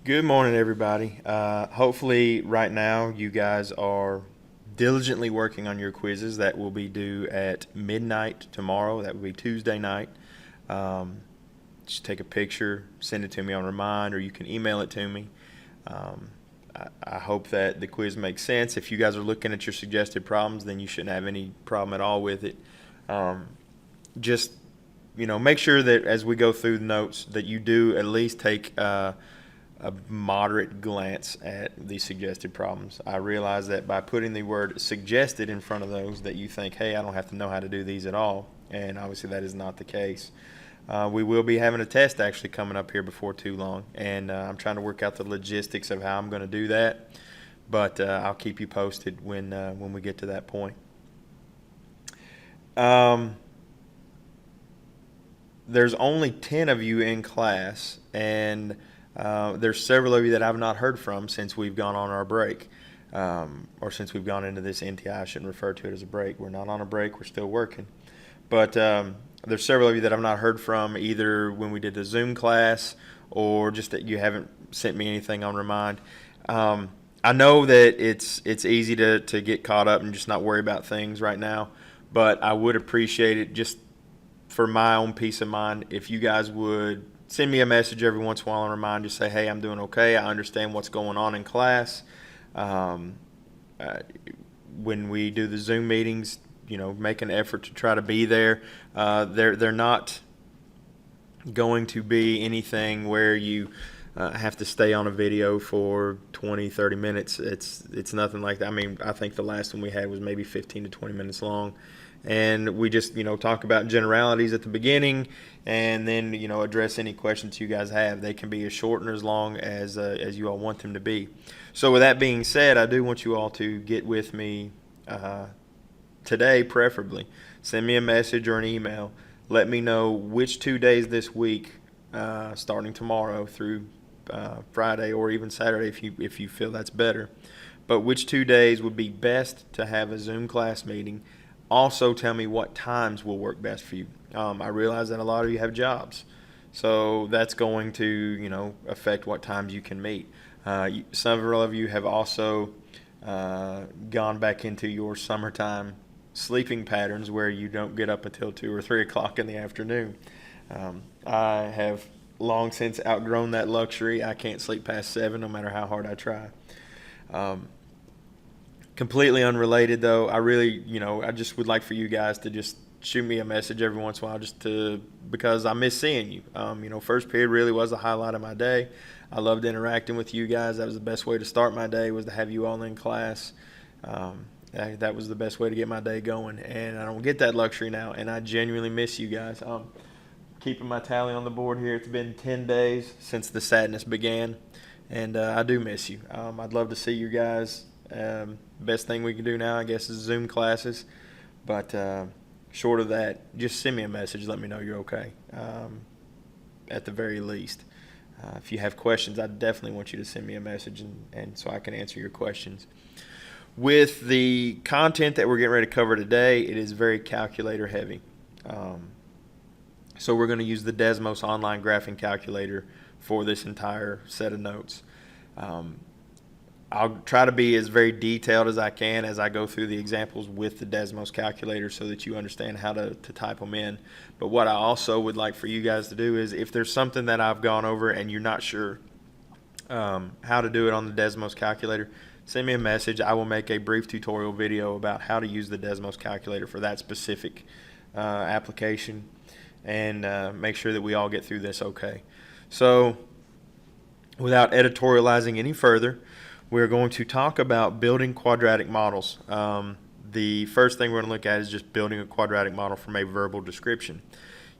Good morning, everybody. Hopefully, right now, you guys are diligently working on your quizzes that will be due at midnight tomorrow. That will be Tuesday night. Um, just take a picture, send it to me on Remind, or you can email it to me. Um, I hope that the quiz makes sense. If you guys are looking at your suggested problems, then you shouldn't have any problem at all with it. Um, just make sure that as we go through the notes that you do at least take a moderate glance at the suggested problems. I realize that by putting the word suggested in front of those that you think, hey, I don't have to know how to do these at all, and obviously that is not the case. We will be having a test actually coming up here before too long, and I'm trying to work out the logistics of how I'm going to do that, but I'll keep you posted when we get to that point. Um, there's only 10 of you in class, and there's several of you that I've not heard from since we've gone on our break, or since we've gone into this NTI. I shouldn't refer to it as a break. We're not on a break. We're still working. But there's several of you that I've not heard from either when we did the Zoom class or just that you haven't sent me anything on Remind. I know that it's easy to get caught up and just not worry about things right now, but I would appreciate it just for my own peace of mind if you guys would send me a message every once in a while and remind you, say, hey, I'm doing okay. I understand what's going on in class. Um, uh, when we do the Zoom meetings, make an effort to try to be there. They're not going to be anything where you have to stay on a video for 20, 30 minutes. It's nothing like that. I mean, I think the last one we had was maybe 15 to 20 minutes long. And we just, talk about generalities at the beginning and then, address any questions you guys have. They can be as short and as long as you all want them to be. So with that being said, I do want you all to get with me today, preferably. Send me a message or an email. Let me know which 2 days this week, starting tomorrow through Friday or even Saturday if you feel that's better. But which 2 days would be best to have a Zoom class meeting. Also tell me what times will work best for you. I realize that a lot of you have jobs, so that's going to affect what times you can meet. Several of you have also gone back into your summertime sleeping patterns where you don't get up until 2 or 3 o'clock in the afternoon. I have long since outgrown that luxury. I can't sleep past 7 no matter how hard I try. Completely unrelated though, I really, I just would like for you guys to just shoot me a message every once in a while because I miss seeing you. First period really was the highlight of my day. I loved interacting with you guys. That was the best way to start my day, was to have you all in class. That was the best way to get my day going, and I don't get that luxury now, and I genuinely miss you guys. Keeping my tally on the board here, it's been 10 days since the sadness began, and I do miss you. I'd love to see you guys. Best thing we can do now, I guess, is Zoom classes. But short of that, just send me a message. Let me know you're okay, at the very least. If you have questions, I definitely want you to send me a message and so I can answer your questions. With the content that we're getting ready to cover today, it is very calculator heavy. So we're going to use the Desmos online graphing calculator for this entire set of notes. I'll try to be as very detailed as I can as I go through the examples with the Desmos calculator so that you understand how to type them in. But what I also would like for you guys to do is if there's something that I've gone over and you're not sure how to do it on the Desmos calculator, send me a message. I will make a brief tutorial video about how to use the Desmos calculator for that specific application and make sure that we all get through this okay. So without editorializing any further, we're going to talk about building quadratic models. The first thing we're going to look at is just building a quadratic model from a verbal description.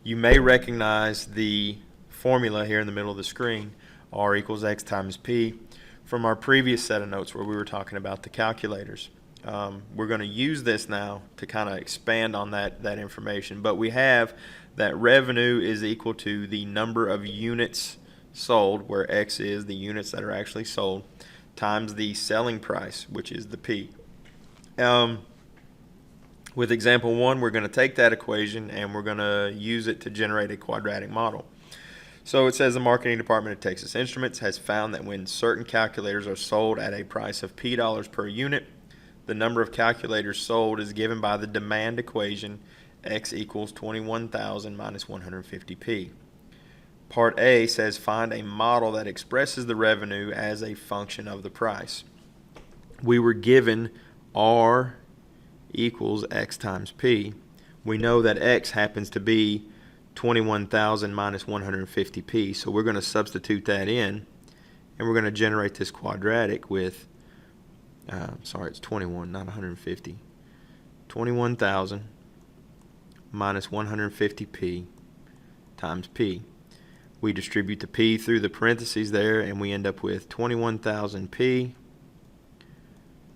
You may recognize the formula here in the middle of the screen, r equals x times p, from our previous set of notes where we were talking about the calculators. We're going to use this now to kind of expand on that information, but we have that revenue is equal to the number of units sold, where x is the units that are actually sold, times the selling price, which is the P. With example 1, we're going to take that equation and we're going to use it to generate a quadratic model. So it says the marketing department of Texas Instruments has found that when certain calculators are sold at a price of P dollars per unit, the number of calculators sold is given by the demand equation X equals 21,000 minus 150P. Part A says find a model that expresses the revenue as a function of the price. We were given R equals X times P. We know that X happens to be 21,000 minus 150P, so we're going to substitute that in, and we're going to generate this quadratic with, it's 21, not 150. 21,000 minus 150P times P. We distribute the P through the parentheses there, and we end up with 21,000P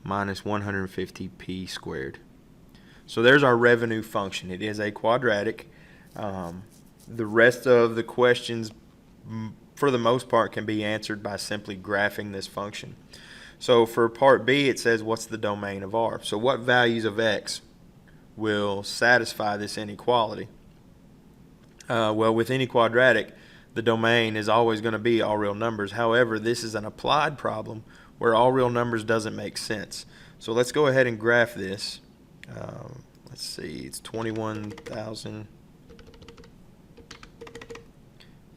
minus 150P squared. So there's our revenue function. It is a quadratic. The rest of the questions, for the most part, can be answered by simply graphing this function. So for part B, it says what's the domain of R? So what values of X will satisfy this inequality? Well, with any quadratic, the domain is always going to be all real numbers. However, this is an applied problem where all real numbers doesn't make sense. So let's go ahead and graph this. Let's see, it's 21,000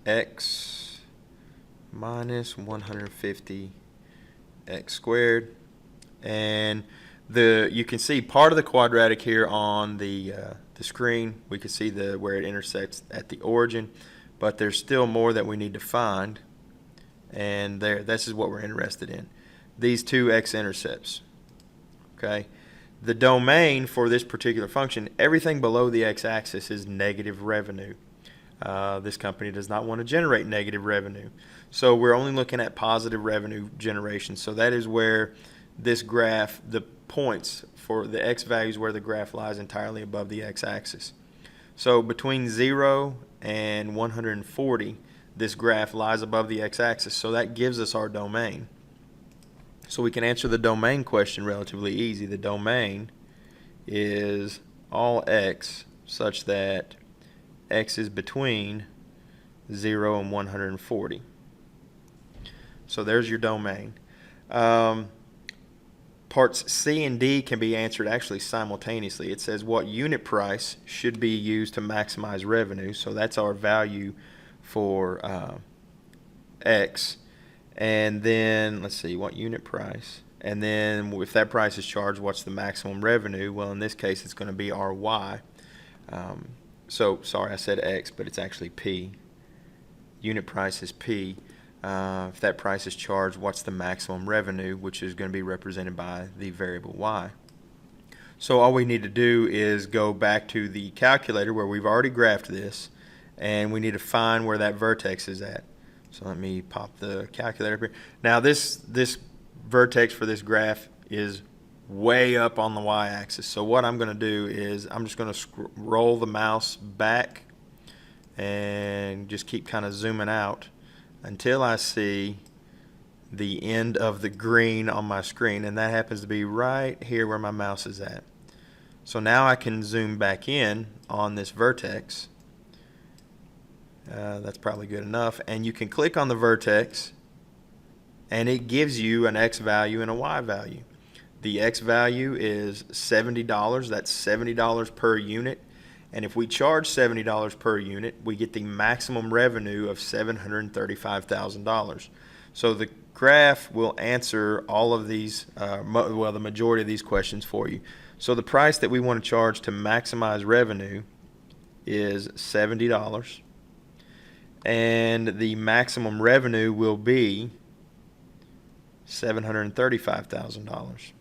X minus 150 X squared. And you can see part of the quadratic here on the screen. We can see where it intersects at the origin, but there's still more that we need to find, and this is what we're interested in. These two x-intercepts. Okay, the domain for this particular function, everything below the x-axis is negative revenue. This company does not want to generate negative revenue, so we're only looking at positive revenue generation. So that is where this graph, the points for the x values where the graph lies entirely above the x-axis. So between 0 and 140, this graph lies above the x-axis, so that gives us our domain. So we can answer the domain question relatively easy. The domain is all x such that x is between 0 and 140. So there's your domain. Parts C and D can be answered actually simultaneously. It says what unit price should be used to maximize revenue. So that's our value for X. And then let's see, what unit price. And then if that price is charged, what's the maximum revenue? Well, in this case, it's going to be our Y. So sorry, I said X, but it's actually P. Unit price is P. If that price is charged, what's the maximum revenue, which is going to be represented by the variable Y. So all we need to do is go back to the calculator where we've already graphed this, and we need to find where that vertex is at. So let me pop the calculator up here. Now this vertex for this graph is way up on the y-axis. So what I'm going to do is I'm just going to roll the mouse back and just keep kind of zooming out until I see the end of the green on my screen, and that happens to be right here where my mouse is at. So now I can zoom back in on this vertex. That's probably good enough, and you can click on the vertex and it gives you an X value and a Y value. The X value is $70. That's $70 per unit. And if we charge $70 per unit, we get the maximum revenue of $735,000. So the graph will answer all of these, well, the majority of these questions for you. So the price that we want to charge to maximize revenue is $70. And the maximum revenue will be $735,000.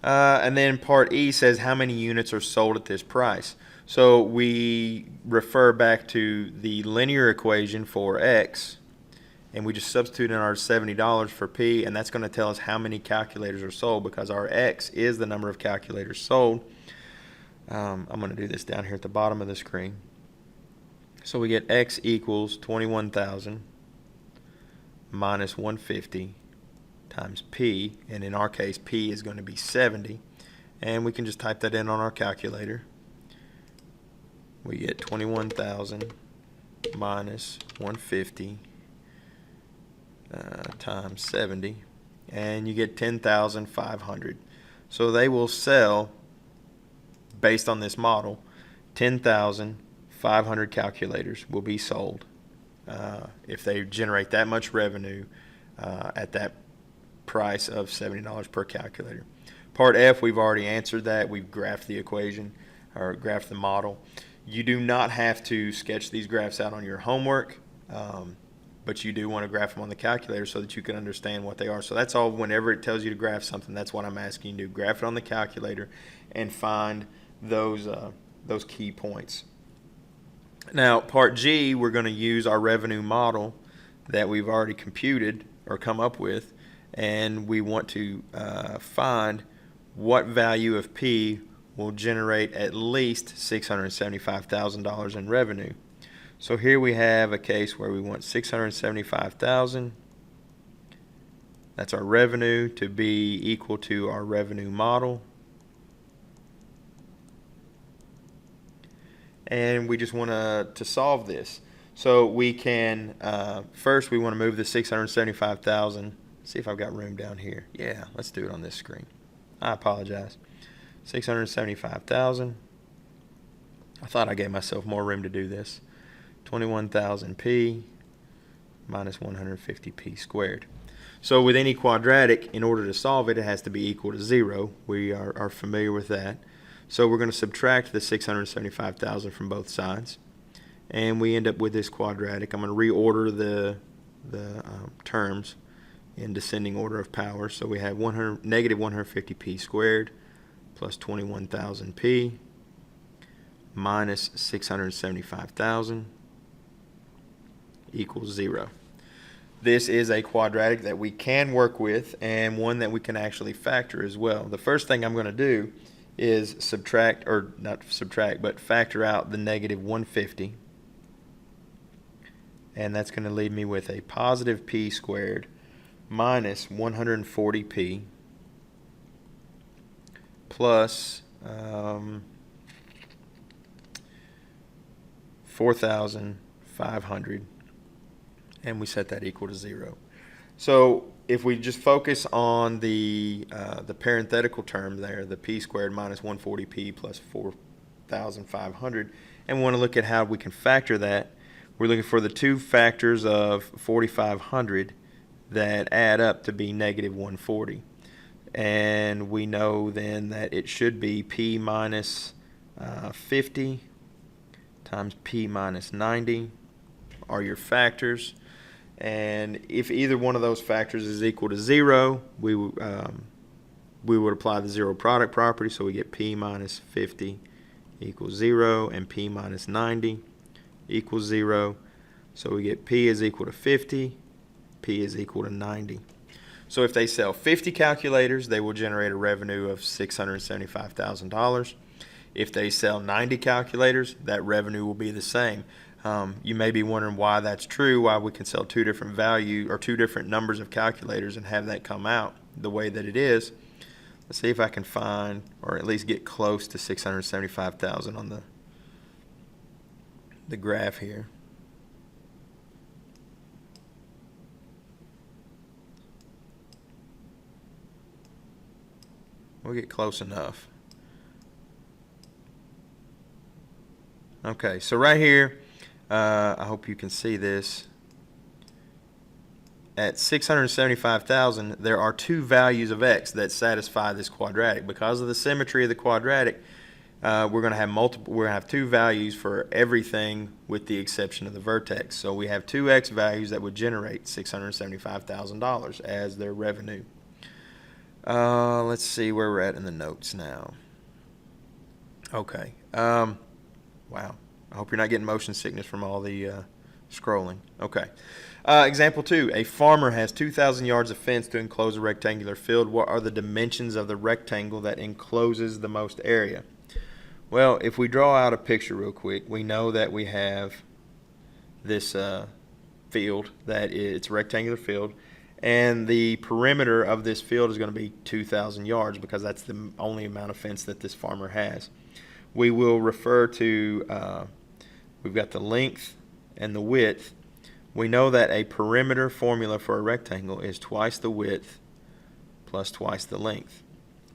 And then part E says how many units are sold at this price. So we refer back to the linear equation for X, and we just substitute in our $70 for P, and that's going to tell us how many calculators are sold because our X is the number of calculators sold. I'm going to do this down here at the bottom of the screen. So we get X equals 21,000 minus 150 times P, and in our case P is going to be 70, and we can just type that in on our calculator. we get 21,000 minus 150 times 70, and you get 10,500. So they will sell, based on this model, 10,500 calculators will be sold if they generate that much revenue at that price of $70 per calculator. Part F, we've already answered that. We've graphed the equation or graphed the model. You do not have to sketch these graphs out on your homework, but you do want to graph them on the calculator so that you can understand what they are. So that's all. Whenever it tells you to graph something, that's what I'm asking you to do. Graph it on the calculator and find those key points. Now, part G, we're going to use our revenue model that we've already computed or come up with, and we want to find what value of P will generate at least $675,000 in revenue. So here we have a case where we want $675,000. That's our revenue to be equal to our revenue model. And we just want to solve this. So we can, first we want to move the 675,000. See if I've got room down here. Yeah, let's do it on this screen. I apologize. 675,000. I thought I gave myself more room to do this. 21,000p minus 150p squared. So with any quadratic, in order to solve it, it has to be equal to 0. We are familiar with that. So we're going to subtract the 675,000 from both sides, and we end up with this quadratic. I'm going to reorder the terms in descending order of power. So we have negative 150p squared plus 21,000p minus 675,000 equals 0. This is a quadratic that we can work with and one that we can actually factor as well. The first thing I'm going to do is subtract, or not subtract, but factor out the negative 150. And that's going to leave me with a positive p squared minus 140p plus 4,500. And we set that equal to 0. So if we just focus on the parenthetical term there, the p squared minus 140p plus 4,500, and we want to look at how we can factor that, we're looking for the two factors of 4,500 that add up to be negative 140. And we know then that it should be p minus 50 times p minus 90 are your factors. And if either one of those factors is equal to 0, we would apply the zero product property, so we get p minus 50 equals 0 and p minus 90 equals 0. So we get p is equal to 50, p is equal to 90. So if they sell 50 calculators, they will generate a revenue of $675,000. If they sell 90 calculators, that revenue will be the same. You may be wondering why that's true, why we can sell two different value or two different numbers of calculators and have that come out the way that it is. Let's see if I can find, or at least get close to 675,000 on the graph here. We'll get close enough. Okay, so right here, I hope you can see this. At 675,000, there are two values of x that satisfy this quadratic. Because of the symmetry of the quadratic, we're going to have multiple. We're going to have two values for everything with the exception of the vertex. So we have two x values that would generate $675,000 as their revenue. Let's see where we're at in the notes now. Okay. Wow. I hope you're not getting motion sickness from all the scrolling. Okay. Example 2. A farmer has 2,000 yards of fence to enclose a rectangular field. What are the dimensions of the rectangle that encloses the most area? Well, if we draw out a picture real quick, we know that we have this field, that it's a rectangular field, and the perimeter of this field is going to be 2,000 yards because that's the only amount of fence that this farmer has. We will refer to we've got the length and the width. We know that a perimeter formula for a rectangle is twice the width plus twice the length.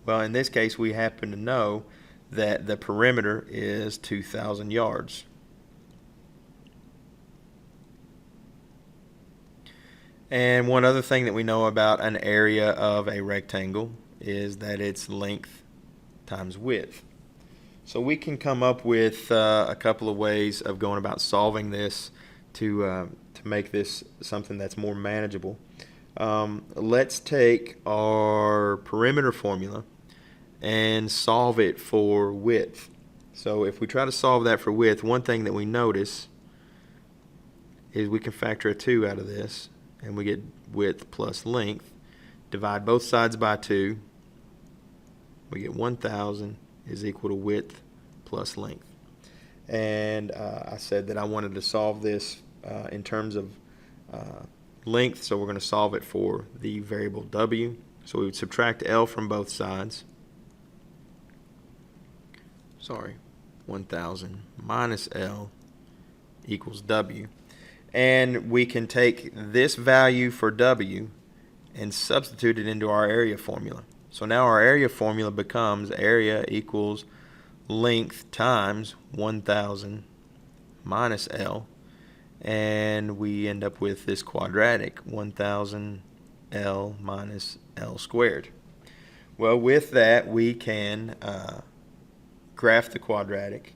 Well, in this case, we happen to know that the perimeter is 2,000 yards. And one other thing that we know about an area of a rectangle is that it's length times width. So we can come up with a couple of ways of going about solving this to make this something that's more manageable. Let's take our perimeter formula and solve it for width. So if we try to solve that for width, one thing that we notice is we can factor a 2 out of this, and we get width plus length. Divide both sides by 2. We get 1,000 is equal to width plus length. And I said that I wanted to solve this in terms of length, so we're going to solve it for the variable w. So we would subtract L from both sides. 1,000 minus L equals W. And we can take this value for W and substitute it into our area formula. So now our area formula becomes area equals length times 1,000 minus L. And we end up with this quadratic, 1,000 L minus L squared. Well, with that, we can graph the quadratic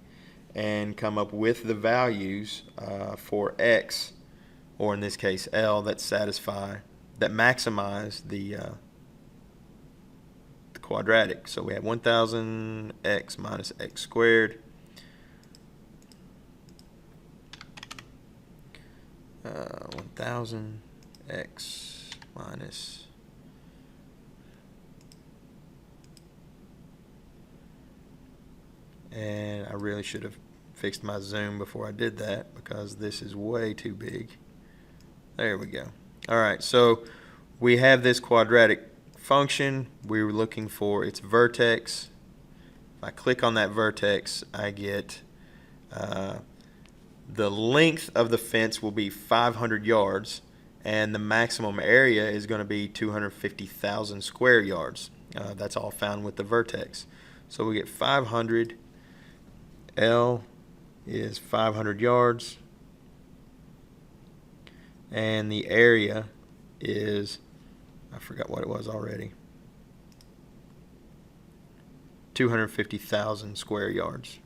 and come up with the values for x, or in this case L, that maximize the quadratic. So we have 1,000 x minus x squared. 1,000 x minus and I really should have fixed my zoom before I did that because this is way too big. There we go. Alright, so we have this quadratic function. We were looking for its vertex. If I click on that vertex, I get the length of the fence will be 500 yards, and the maximum area is going to be 250,000 square yards. That's all found with the vertex. So we get 500. L is 500 yards, and the area is, I forgot what it was already, 250,000 square yards.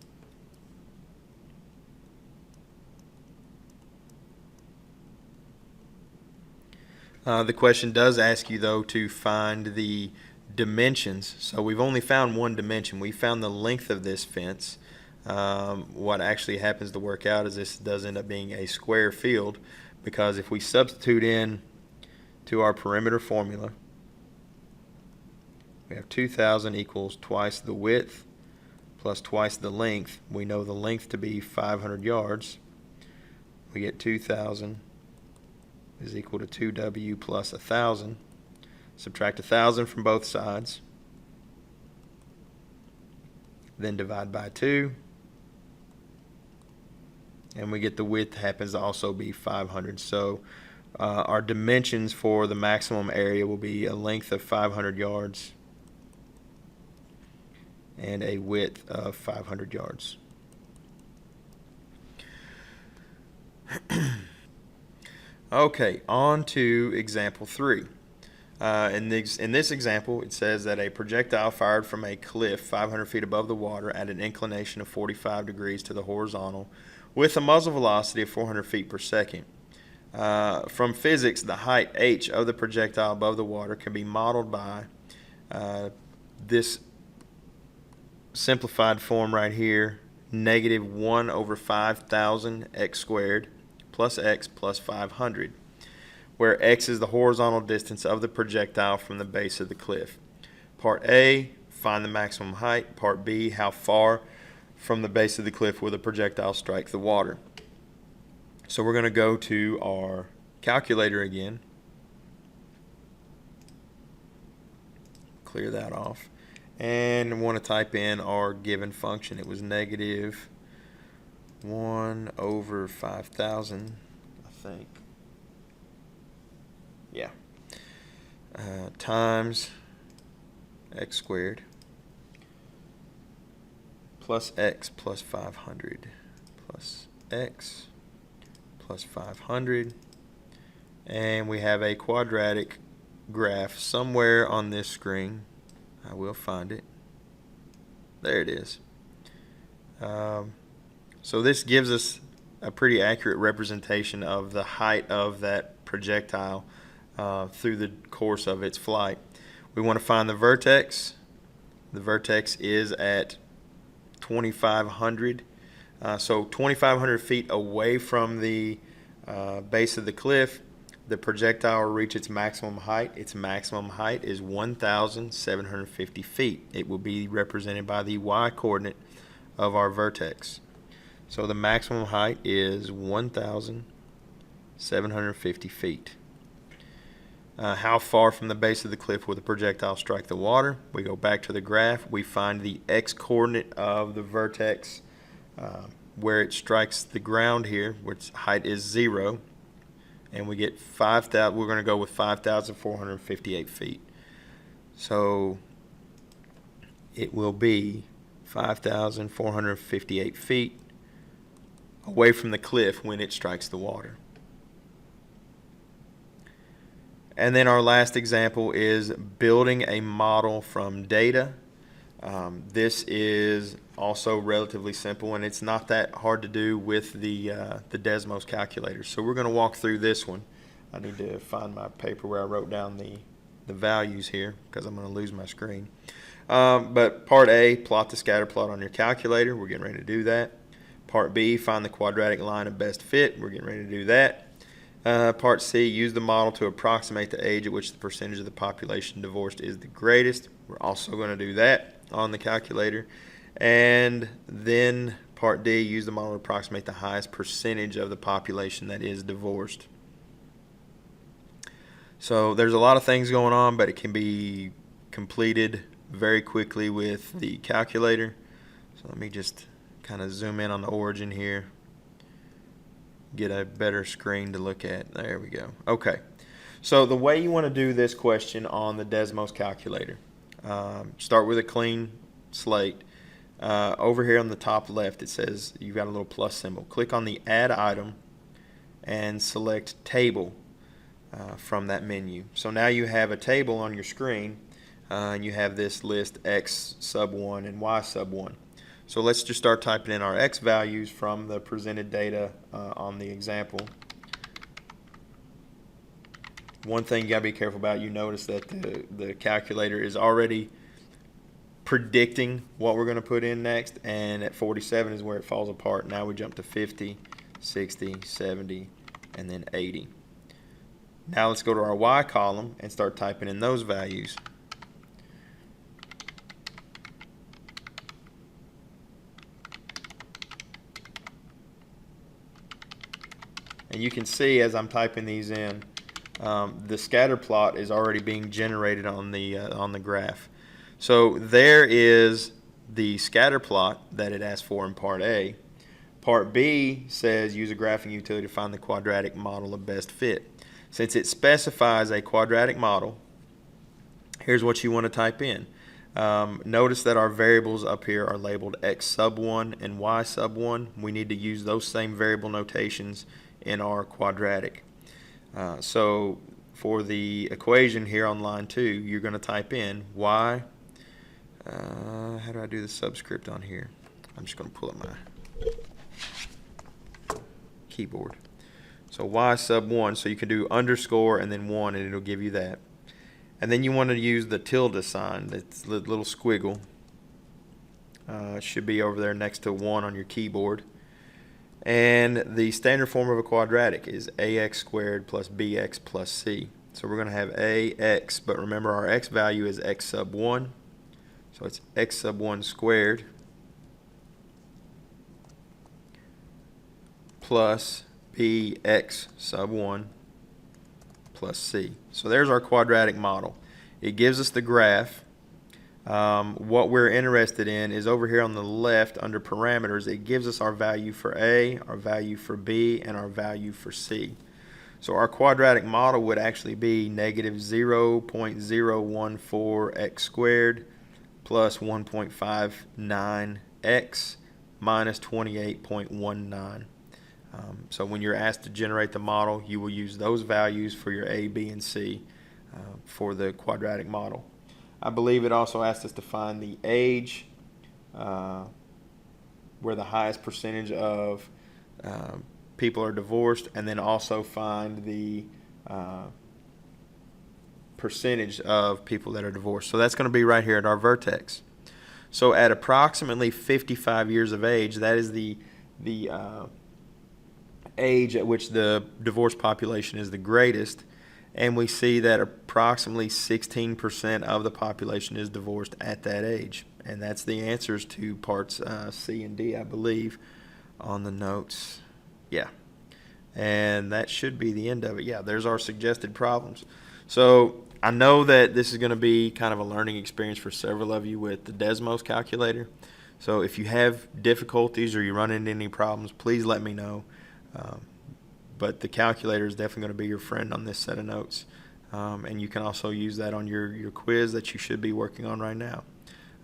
The question does ask you, though, to find the dimensions. So we've only found one dimension. We found the length of this fence. What actually happens to work out is this does end up being a square field, because if we substitute in to our perimeter formula, we have 2,000 equals twice the width plus twice the length. We know the length to be 500 yards. We get 2,000 is equal to 2W plus 1,000. Subtract 1,000 from both sides. Then divide by 2. And we get the width happens to also be 500. So our dimensions for the maximum area will be a length of 500 yards and a width of 500 yards. Okay, on to example 3. In this example, it says that a projectile fired from a cliff 500 feet above the water at an inclination of 45 degrees to the horizontal with a muzzle velocity of 400 feet per second. From physics, the height h of the projectile above the water can be modeled by this simplified form right here, negative 1 over 5,000 x squared plus x plus 500, where x is the horizontal distance of the projectile from the base of the cliff. Part A, find the maximum height. Part B, how far from the base of the cliff will the projectile strike the water. So we're going to go to our calculator again. Clear that off. And want to type in our given function. It was negative 1 over 5,000, I think. Yeah. Times x squared plus x plus 500 plus x plus 500. And we have a quadratic graph somewhere on this screen. I will find it. There it is. So this gives us a pretty accurate representation of the height of that projectile through the course of its flight. We want to find the vertex. The vertex is at 2,500. So 2,500 feet away from the base of the cliff, the projectile will reach its maximum height. Its maximum height is 1,750 feet. It will be represented by the y-coordinate of our vertex. So the maximum height is 1,750 feet. How far from the base of the cliff will the projectile strike the water? We go back to the graph. We find the x-coordinate of the vertex where it strikes the ground here, which height is 0. And we get 5,000. We're going to go with 5,458 feet. So it will be 5,458 feet away from the cliff when it strikes the water. And then our last example is building a model from data. This is also relatively simple, and it's not that hard to do with the Desmos calculator. So we're going to walk through this one. I need to find my paper where I wrote down the values here because I'm going to lose my screen. But part A, plot the scatter plot on your calculator. We're getting ready to do that. Part B, find the quadratic line of best fit. We're getting ready to do that. Part C, use the model to approximate the age at which the percentage of the population divorced is the greatest. We're also going to do that on the calculator. And then part D, use the model to approximate the highest percentage of the population that is divorced. So there's a lot of things going on, but it can be completed very quickly with the calculator. So let me just kind of zoom in on the origin here. Get a better screen to look at. There we go. Okay. So the way you want to do this question on the Desmos calculator, start with a clean slate. Over here on the top left, it says you've got a little plus symbol. Click on the Add Item and select Table from that menu. So now you have a table on your screen, and you have this list X sub 1 and Y sub 1. So let's just start typing in our X values from the presented data on the example. One thing you got to be careful about, you notice that the calculator is already predicting what we're going to put in next, and at 47 is where it falls apart. Now we jump to 50, 60, 70, and then 80. Now let's go to our Y column and start typing in those values. And you can see as I'm typing these in, the scatter plot is already being generated on the graph. So there is the scatter plot that it asked for in part A. Part B says use a graphing utility to find the quadratic model of best fit. Since it specifies a quadratic model, here's what you want to type in. Notice that our variables up here are labeled X sub 1 and Y sub 1. We need to use those same variable notations in our quadratic. So for the equation here on line 2, you're going to type in Y. How do I do the subscript on here? I'm just going to pull up my keyboard. So Y sub 1, so you can do underscore and then 1 and it'll give you that. And then you want to use the tilde sign, that's the little squiggle. It should be over there next to 1 on your keyboard. And the standard form of a quadratic is ax squared plus bx plus c. So we're going to have ax, but remember our x value is x sub 1. So it's x sub 1 squared plus bx sub 1 plus c. So there's our quadratic model. It gives us the graph What we're interested in is over here on the left under parameters. It gives us our value for A, our value for B, and our value for C. So our quadratic model would actually be negative 0.014x squared plus 1.59x minus 28.19. So when you're asked to generate the model, you will use those values for your A, B, and C for the quadratic model. I believe it also asked us to find the age, where the highest percentage of people are divorced, and then also find the percentage of people that are divorced. So that's going to be right here at our vertex. So at approximately 55 years of age, that is the age at which the divorce population is the greatest, and we see that approximately 16% of the population is divorced at that age. And that's the answers to parts C and D, I believe, on the notes. Yeah. And that should be the end of it. Yeah, there's our suggested problems. So I know that this is going to be kind of a learning experience for several of you with the Desmos calculator. So if you have difficulties or you run into any problems, please let me know. But the calculator is definitely going to be your friend on this set of notes. And you can also use that on your quiz that you should be working on right now.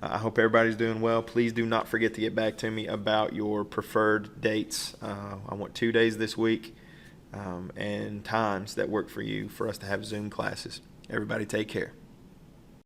I hope everybody's doing well. Please do not forget to get back to me about your preferred dates. I want 2 days this week and times that work for you for us to have Zoom classes. Everybody take care.